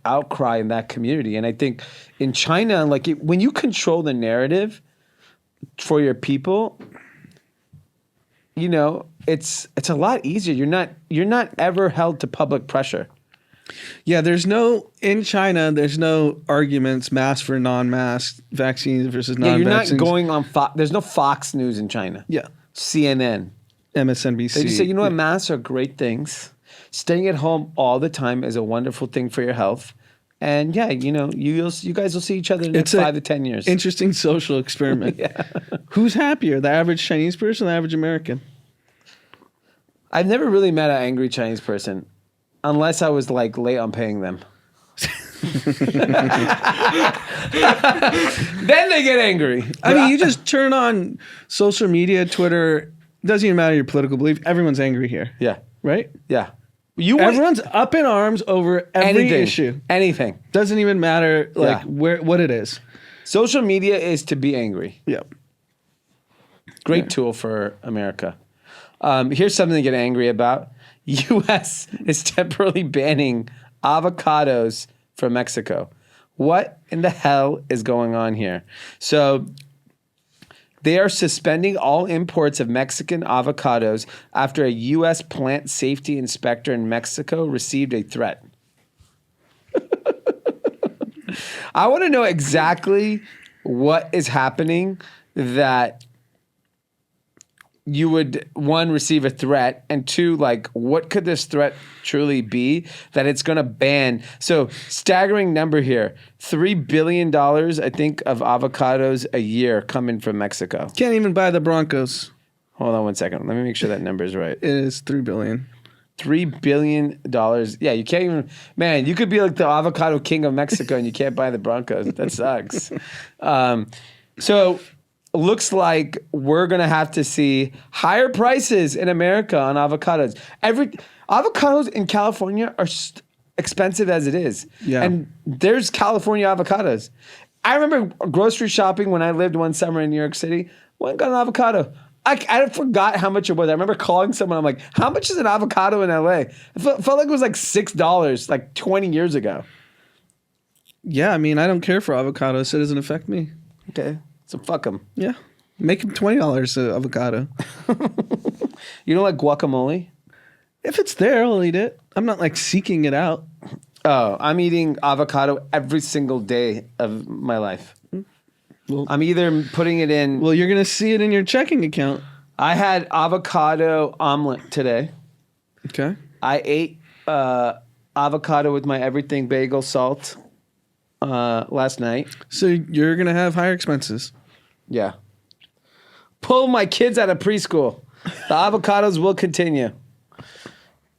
outcry in that community. And I think in China, like when you control the narrative for your people, it's a lot easier. You're not ever held to public pressure. Yeah, in China, there's no arguments, mask for non-mask, vaccines versus Yeah, non-vaccines. you're not going on Fox. There's no Fox News in China. Yeah. CNN. MSNBC. They just say, what, masks are great things. Staying at home all the time is a wonderful thing for your health. And yeah, you guys will see each other in the next 5 to 10 years. Interesting social experiment. Yeah. Who's happier, the average Chinese person or the average American? I've never really met an angry Chinese person unless I was like late on paying them. Then they get angry. I mean, you just turn on social media, Twitter, doesn't even matter your political belief. Everyone's angry here, Yeah. right? Yeah. Everyone's up in arms over every issue. Anything. Doesn't even matter what it is. Social media is to be angry. Yeah. Great tool for America. Here's something to get angry about. U.S. is temporarily banning avocados from Mexico. What in the hell is going on here? So they are suspending all imports of Mexican avocados after a U.S. plant safety inspector in Mexico received a threat. I want to know exactly what is happening that you would, one, receive a threat, and two, like, what could this threat truly be that it's going to ban? So, staggering number here, $3 billion, I think, of avocados a year coming from Mexico. Can't even buy the Broncos. Hold on one second. Let me make sure that number is right. It is $3 billion. $3 billion. Yeah, you can't even, man, you could be like the avocado king of Mexico and you can't buy the Broncos. That sucks. So looks like we're going to have to see higher prices in America on avocados. Avocados in California are expensive as it is. Yeah. And there's California avocados. I remember grocery shopping when I lived one summer in New York City. Went and got an avocado. I forgot how much it was. I remember calling someone. I'm like, how much is an avocado in LA? It felt like it was like $6 like 20 years ago. Yeah, I mean, I don't care for avocados, so it doesn't affect me. Okay. So fuck them. Yeah. Make them $20 an avocado. You don't like guacamole? If it's there, I'll eat it. I'm not like seeking it out. Oh, I'm eating avocado every single day of my life. Well, I'm either putting it in. Well, you're going to see it in your checking account. I had avocado omelet today. Okay. I ate avocado with my everything bagel salt last night. So you're going to have higher expenses. Yeah. Pull my kids out of preschool. The avocados will continue.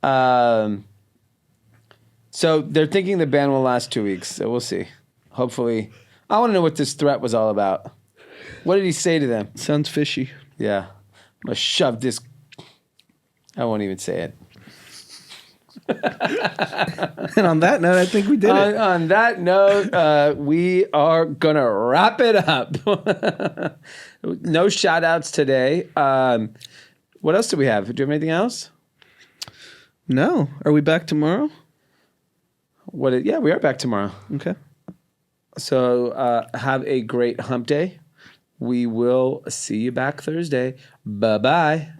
So they're thinking the ban will last 2 weeks. So we'll see. Hopefully. I want to know what this threat was all about. What did he say to them? Sounds fishy. Yeah. I'm going to shove this. I won't even say it. And on that note, I think we did it. On that note, we are going to wrap it up. No shout outs today. What else do we have? Do you have anything else? No. Are we back tomorrow? Yeah, we are back tomorrow. Okay. So have a great hump day. We will see you back Thursday. Bye-bye.